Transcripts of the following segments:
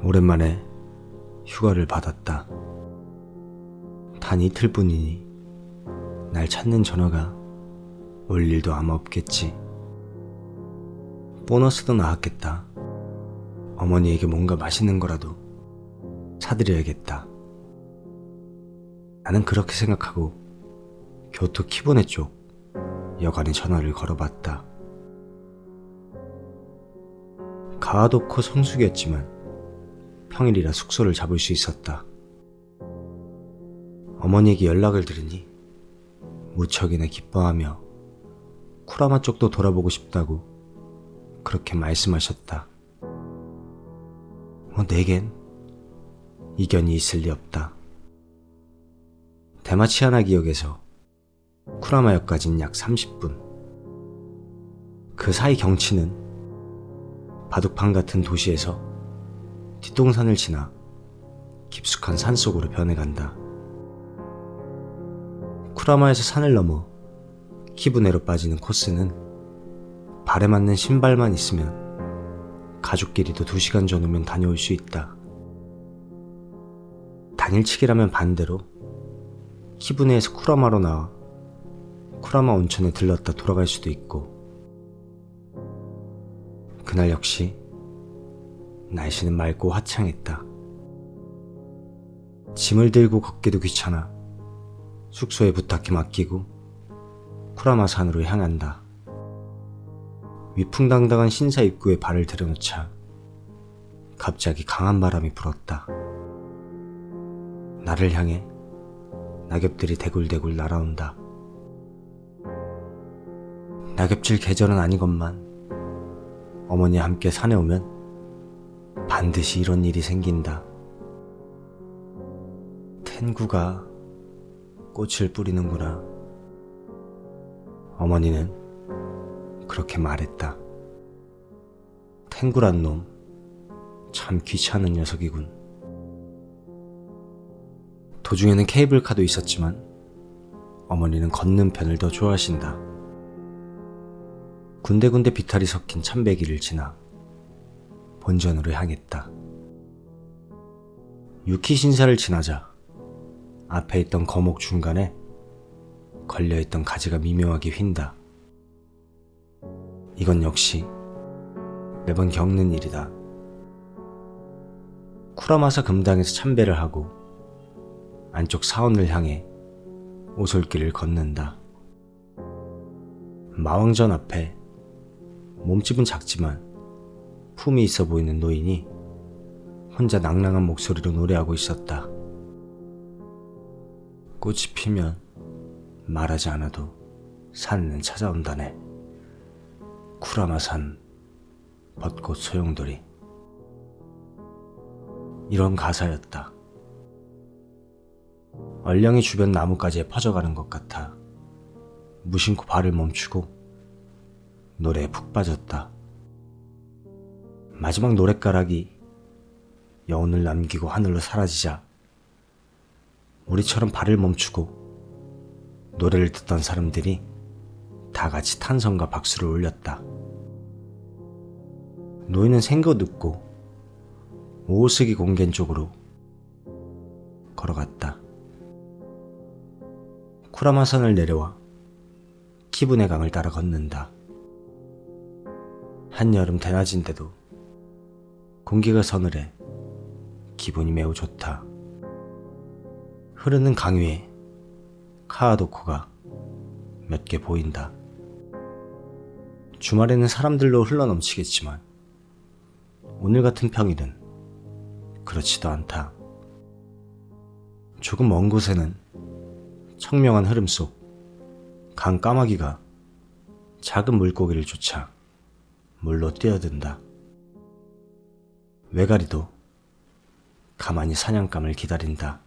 오랜만에 휴가를 받았다. 단 이틀뿐이니 날 찾는 전화가 올 일도 아마 없겠지. 보너스도 나왔겠다. 어머니에게 뭔가 맛있는 거라도 사드려야겠다. 나는 그렇게 생각하고 교토 키보네 쪽 여관에 전화를 걸어봤다. 가와도코 성수기였지만 평일이라 숙소를 잡을 수 있었다. 어머니에게 연락을 드리니 무척이나 기뻐하며 쿠라마 쪽도 돌아보고 싶다고 그렇게 말씀하셨다. 내겐 이견이 있을 리 없다. 대마치아나기역에서 쿠라마역까지는 약 30분. 그 사이 경치는 바둑판 같은 도시에서 뒷동산을 지나 깊숙한 산속으로 변해간다. 쿠라마에서 산을 넘어 키부네로 빠지는 코스는 발에 맞는 신발만 있으면 가족끼리도 2시간 전후면 다녀올 수 있다. 당일치기라면 반대로 키부네에서 쿠라마로 나와 쿠라마 온천에 들렀다 돌아갈 수도 있고. 그날 역시 날씨는 맑고 화창했다. 짐을 들고 걷기도 귀찮아 숙소에 부탁해 맡기고 쿠라마 산으로 향한다. 위풍당당한 신사 입구에 발을 들여놓자 갑자기 강한 바람이 불었다. 나를 향해 낙엽들이 대굴대굴 날아온다. 낙엽질 계절은 아니건만 어머니와 함께 산에 오면 반드시 이런 일이 생긴다. 텐구가 꽃을 뿌리는구나. 어머니는 그렇게 말했다. 텐구란 놈 참 귀찮은 녀석이군. 도중에는 케이블카도 있었지만 어머니는 걷는 편을 더 좋아하신다. 군데군데 비탈이 섞인 참배기를 지나 본전으로 향했다. 유키 신사를 지나자 앞에 있던 거목 중간에 걸려있던 가지가 미묘하게 휜다. 이건 역시 매번 겪는 일이다. 쿠라마사 금당에서 참배를 하고 안쪽 사원을 향해 오솔길을 걷는다. 마왕전 앞에 몸집은 작지만 품이 있어 보이는 노인이 혼자 낭랑한 목소리로 노래하고 있었다. 꽃이 피면 말하지 않아도 산에는 찾아온다네. 쿠라마산 벚꽃 소용돌이. 이런 가사였다. 얼령이 주변 나뭇가지에 퍼져가는 것 같아 무심코 발을 멈추고 노래에 푹 빠졌다. 마지막 노랫가락이 여운을 남기고 하늘로 사라지자 우리처럼 발을 멈추고 노래를 듣던 사람들이 다 같이 탄성과 박수를 올렸다. 노인은 생긋 웃고 오오스기 공겐 쪽으로 걸어갔다. 쿠라마산을 내려와 키부네 강을 따라 걷는다. 한여름 대낮인데도 공기가 서늘해 기분이 매우 좋다. 흐르는 강 위에 카와도코가 몇 개 보인다. 주말에는 사람들로 흘러넘치겠지만 오늘 같은 평일은 그렇지도 않다. 조금 먼 곳에는 청명한 흐름 속 강 까마귀가 작은 물고기를 쫓아 물로 뛰어든다. 외가리도 가만히 사냥감을 기다린다.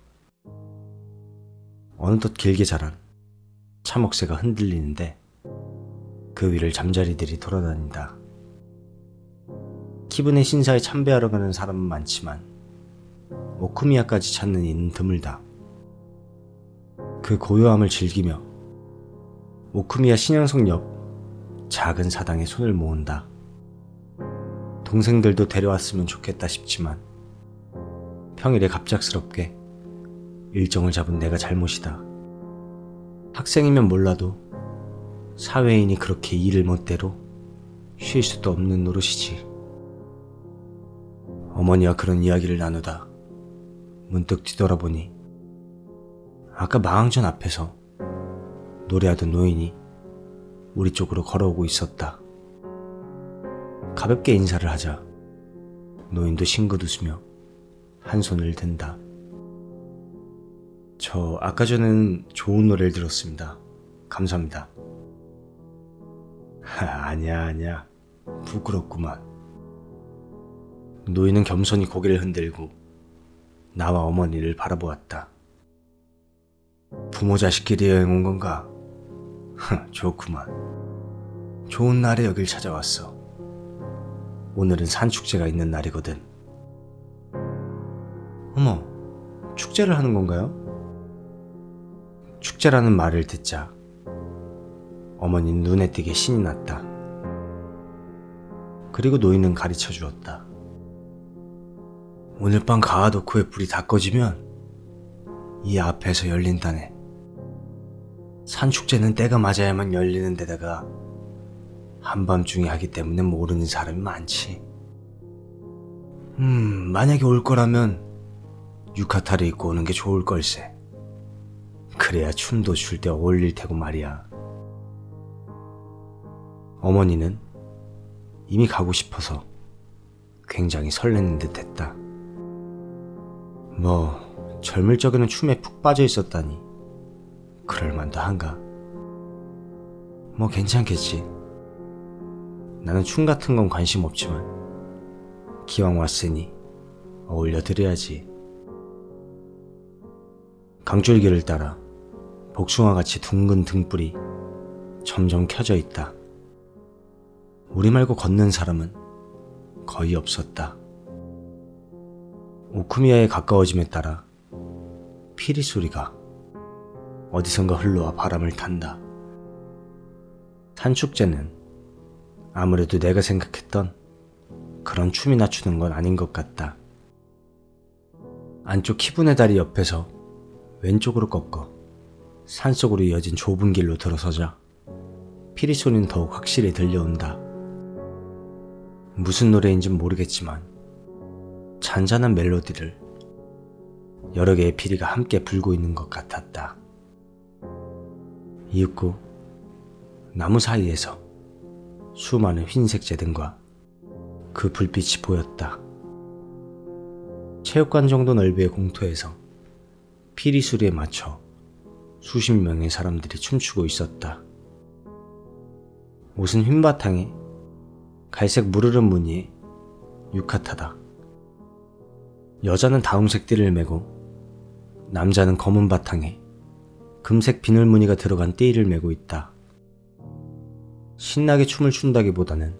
어느덧 길게 자란 참옥새가 흔들리는데 그 위를 잠자리들이 돌아다닌다. 키부네 신사에 참배하러 가는 사람은 많지만 오쿠미야까지 찾는 이는 드물다. 그 고요함을 즐기며 오쿠미야 신양석 옆 작은 사당에 손을 모은다. 동생들도 데려왔으면 좋겠다 싶지만 평일에 갑작스럽게 일정을 잡은 내가 잘못이다. 학생이면 몰라도 사회인이 그렇게 일을 멋대로 쉴 수도 없는 노릇이지. 어머니와 그런 이야기를 나누다 문득 뒤돌아보니 아까 망항전 앞에서 노래하던 노인이 우리 쪽으로 걸어오고 있었다. 가볍게 인사를 하자 노인도 싱긋 웃으며 한 손을 든다. 저 아까 전엔 좋은 노래를 들었습니다. 감사합니다. 아니야. 부끄럽구만. 노인은 겸손히 고개를 흔들고 나와 어머니를 바라보았다. 부모 자식끼리 여행 온 건가? 좋구만. 좋은 날에 여길 찾아왔어. 오늘은 산축제가 있는 날이거든. 어머, 축제를 하는 건가요? 축제라는 말을 듣자 어머니는 눈에 띄게 신이 났다. 그리고 노인은 가르쳐 주었다. 오늘 밤 가와도코의 불이 다 꺼지면 이 앞에서 열린다네. 산축제는 때가 맞아야만 열리는 데다가 한밤중에 하기 때문에 모르는 사람이 많지. 만약에 올 거라면 유카타를 입고 오는 게 좋을 걸세. 그래야 춤도 출 때 어울릴 테고 말이야. 어머니는 이미 가고 싶어서 굉장히 설레는 듯 했다. 뭐 젊을 적에는 춤에 푹 빠져 있었다니 그럴만도 한가. 뭐 괜찮겠지. 나는 춤 같은 건 관심 없지만 기왕 왔으니 어울려드려야지. 강줄기를 따라 복숭아같이 둥근 등불이 점점 켜져 있다. 우리 말고 걷는 사람은 거의 없었다. 오크미야에 가까워짐에 따라 피리 소리가 어디선가 흘러와 바람을 탄다. 산축제는 아무래도 내가 생각했던 그런 춤이나 추는 건 아닌 것 같다. 안쪽 키분의 다리 옆에서 왼쪽으로 꺾어 산속으로 이어진 좁은 길로 들어서자 피리 소리는 더욱 확실히 들려온다. 무슨 노래인진 모르겠지만 잔잔한 멜로디를 여러 개의 피리가 함께 불고 있는 것 같았다. 이윽고 나무 사이에서 수많은 흰색 재등과 그 불빛이 보였다. 체육관 정도 넓이의 공터에서 피리 소리에 맞춰 수십 명의 사람들이 춤추고 있었다. 옷은 흰 바탕에 갈색 무르른 무늬의 유카타다. 여자는 다홍색 띠를 메고 남자는 검은 바탕에 금색 비늘 무늬가 들어간 띠를 메고 있다. 신나게 춤을 춘다기보다는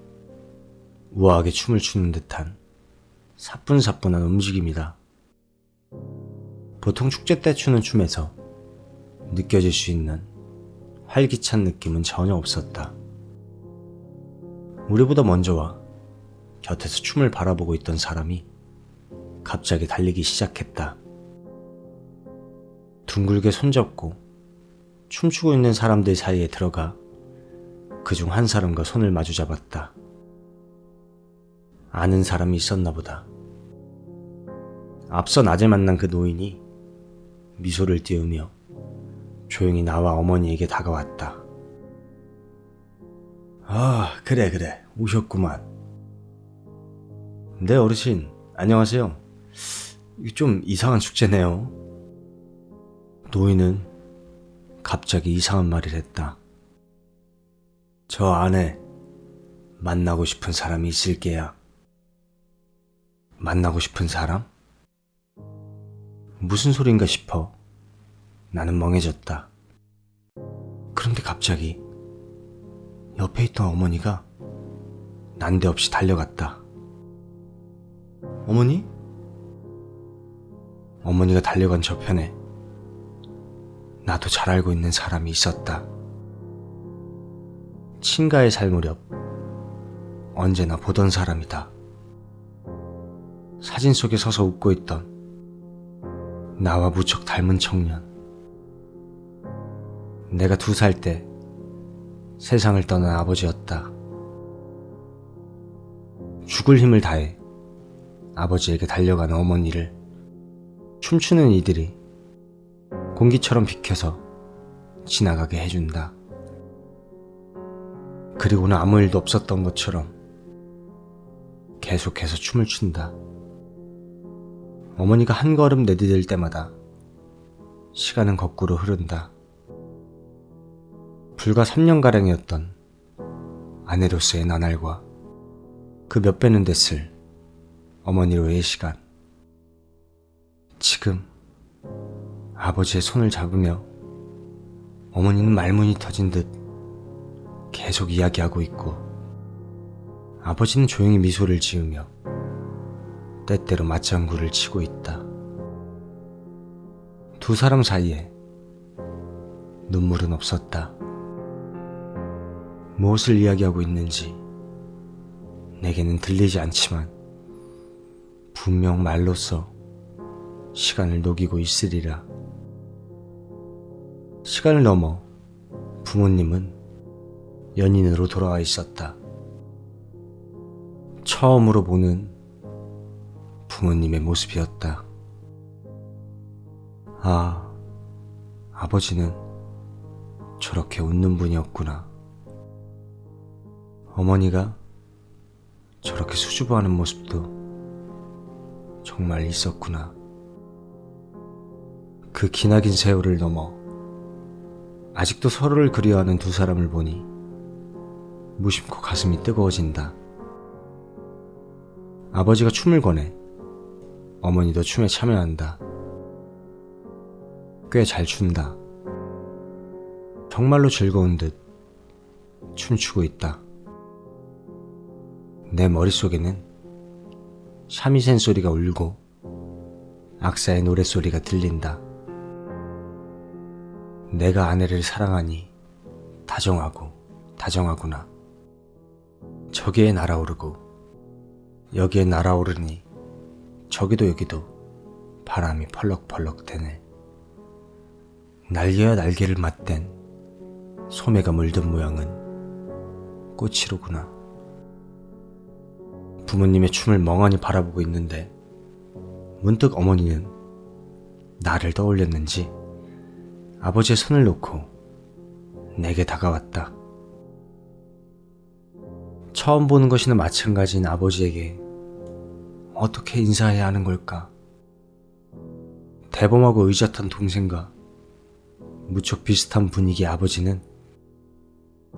우아하게 춤을 추는 듯한 사뿐사뿐한 움직임이다. 보통 축제 때 추는 춤에서 느껴질 수 있는 활기찬 느낌은 전혀 없었다. 우리보다 먼저 와 곁에서 춤을 바라보고 있던 사람이 갑자기 달리기 시작했다. 둥글게 손잡고 춤추고 있는 사람들 사이에 들어가 그중 한 사람과 손을 마주 잡았다. 아는 사람이 있었나 보다. 앞서 낮에 만난 그 노인이 미소를 띄우며 조용히 나와 어머니에게 다가왔다. 아, 그래, 오셨구만. 네, 어르신, 안녕하세요. 이게 좀 이상한 축제네요. 노인은 갑자기 이상한 말을 했다. 저 안에 만나고 싶은 사람이 있을 게야. 만나고 싶은 사람? 무슨 소린가 싶어 나는 멍해졌다. 그런데 갑자기 옆에 있던 어머니가 난데없이 달려갔다. 어머니? 어머니가 달려간 저편에 나도 잘 알고 있는 사람이 있었다. 친가에 살 무렵 언제나 보던 사람이다. 사진 속에 서서 웃고 있던 나와 무척 닮은 청년. 내가 2살 때 세상을 떠난 아버지였다. 죽을 힘을 다해 아버지에게 달려가는 어머니를 춤추는 이들이 공기처럼 비켜서 지나가게 해준다. 그리고는 아무 일도 없었던 것처럼 계속해서 춤을 춘다. 어머니가 한 걸음 내디딜 때마다 시간은 거꾸로 흐른다. 불과 3년가량이었던 아내로서의 나날과 그 몇 배는 됐을 어머니로의 시간. 지금 아버지의 손을 잡으며 어머니는 말문이 터진 듯 계속 이야기하고 있고, 아버지는 조용히 미소를 지으며 때때로 맞장구를 치고 있다. 2사람 사이에 눈물은 없었다. 무엇을 이야기하고 있는지 내게는 들리지 않지만 분명 말로써 시간을 녹이고 있으리라. 시간을 넘어 부모님은 연인으로 돌아와 있었다. 처음으로 보는 부모님의 모습이었다. 아, 아버지는 저렇게 웃는 분이었구나. 어머니가 저렇게 수줍어하는 모습도 정말 있었구나. 그 기나긴 세월을 넘어 아직도 서로를 그리워하는 2사람을 보니 무심코 가슴이 뜨거워진다. 아버지가 춤을 권해 어머니도 춤에 참여한다. 꽤 잘 춘다. 정말로 즐거운 듯 춤추고 있다. 내 머릿속에는 삼위센 소리가 울고 악사의 노랫소리가 들린다. 내가 아내를 사랑하니 다정하구나. 저기에 날아오르고 여기에 날아오르니 저기도 여기도 바람이 펄럭펄럭 대네. 날개와 날개를 맞댄 소매가 물든 모양은 꽃이로구나. 부모님의 춤을 멍하니 바라보고 있는데 문득 어머니는 나를 떠올렸는지 아버지의 손을 놓고 내게 다가왔다. 처음 보는 것이나 마찬가지인 아버지에게 어떻게 인사해야 하는 걸까? 대범하고 의젓한 동생과 무척 비슷한 분위기의 아버지는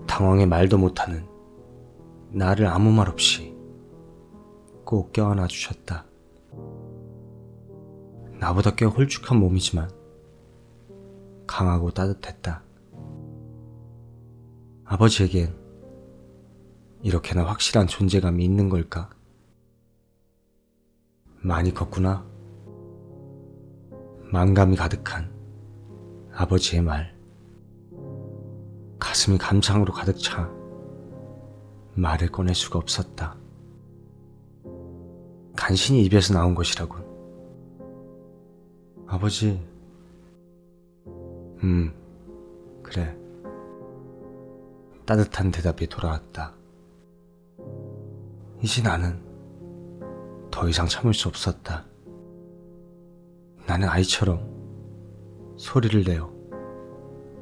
당황해 말도 못하는 나를 아무 말 없이 꼭 껴안아 주셨다. 나보다 꽤 홀쭉한 몸이지만 강하고 따뜻했다. 아버지에겐 이렇게나 확실한 존재감이 있는 걸까? 많이 컸구나. 만감이 가득한 아버지의 말. 가슴이 감상으로 가득 차 말을 꺼낼 수가 없었다. 간신히 입에서 나온 것이라군. 아버지, 그래. 따뜻한 대답이 돌아왔다. 이제 나는 더 이상 참을 수 없었다. 나는 아이처럼 소리를 내어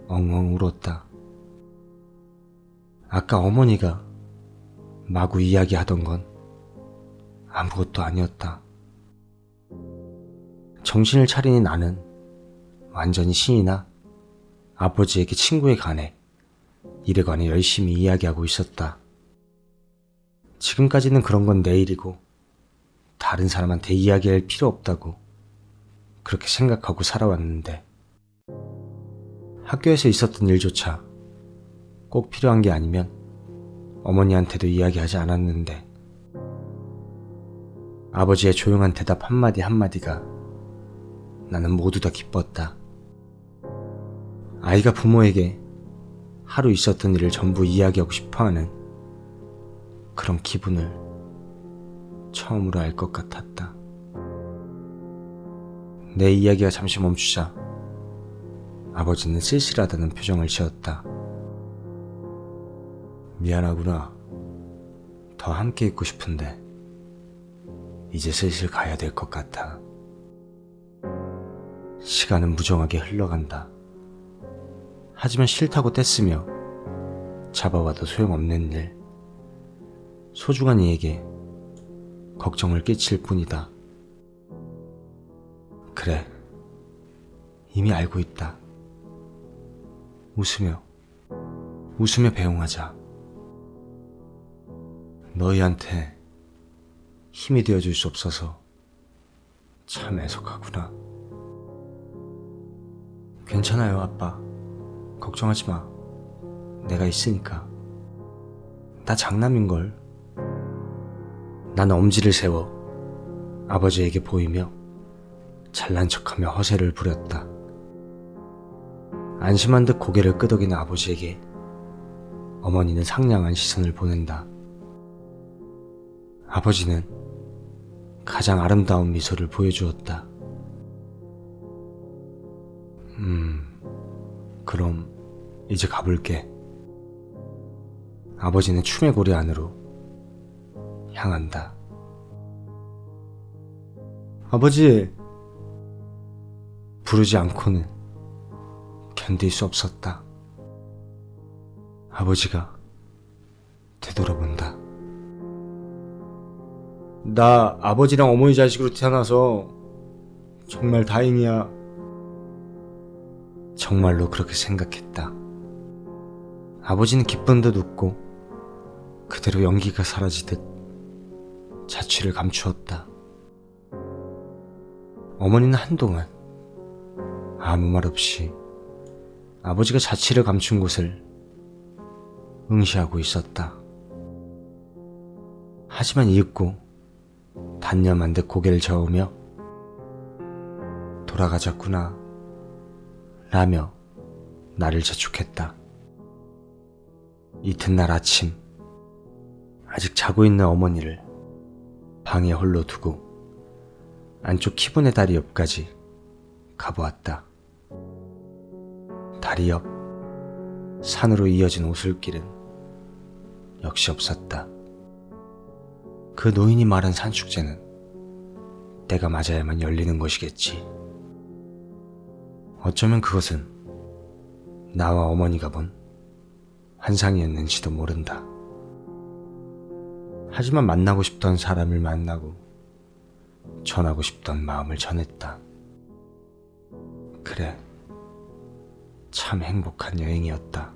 엉엉 울었다. 아까 어머니가 마구 이야기하던 건 아무것도 아니었다. 정신을 차리니 나는 완전히 신이 나 아버지에게 친구에 관해 일에 관해 열심히 이야기하고 있었다. 지금까지는 그런 건 내일이고 다른 사람한테 이야기할 필요 없다고 그렇게 생각하고 살아왔는데, 학교에서 있었던 일조차 꼭 필요한 게 아니면 어머니한테도 이야기하지 않았는데, 아버지의 조용한 대답 한마디 한마디가 나는 모두 다 기뻤다. 아이가 부모에게 하루 있었던 일을 전부 이야기하고 싶어하는 그런 기분을 처음으로 알 것 같았다. 내 이야기가 잠시 멈추자 아버지는 쓸쓸하다는 표정을 지었다. 미안하구나. 더 함께 있고 싶은데 이제 슬슬 가야 될 것 같아. 시간은 무정하게 흘러간다. 하지만 싫다고 뗐으며 잡아와도 소용없는 일. 소중한 이에게 걱정을 끼칠 뿐이다. 그래, 이미 알고 있다. 웃으며 배웅하자. 너희한테 힘이 되어줄 수 없어서 참 애석하구나. 괜찮아요, 아빠. 걱정하지 마. 내가 있으니까. 나 장남인걸. 난 엄지를 세워 아버지에게 보이며 잘난 척하며 허세를 부렸다. 안심한 듯 고개를 끄덕이는 아버지에게 어머니는 상냥한 시선을 보낸다. 아버지는 가장 아름다운 미소를 보여주었다. 그럼 이제 가볼게. 아버지는 춤의 고리 안으로 향한다. 아버지! 부르지 않고는 견딜 수 없었다. 아버지가 되돌아본다. 나 아버지랑 어머니 자식으로 태어나서 정말 다행이야. 정말로 그렇게 생각했다. 아버지는 기쁜 듯 웃고 그대로 연기가 사라지듯 자취를 감추었다. 어머니는 한동안 아무 말 없이 아버지가 자취를 감춘 곳을 응시하고 있었다. 하지만 이윽고 단념한 듯 고개를 저으며 돌아가자꾸나 라며 나를 재촉했다. 이튿날 아침 아직 자고 있는 어머니를 방에 홀로 두고 안쪽 키분의 다리 옆까지 가보았다. 다리 옆 산으로 이어진 오솔길은 역시 없었다. 그 노인이 말한 산축제는 때가 맞아야만 열리는 것이겠지. 어쩌면 그것은 나와 어머니가 본 환상이었는지도 모른다. 하지만 만나고 싶던 사람을 만나고 전하고 싶던 마음을 전했다. 그래, 참 행복한 여행이었다.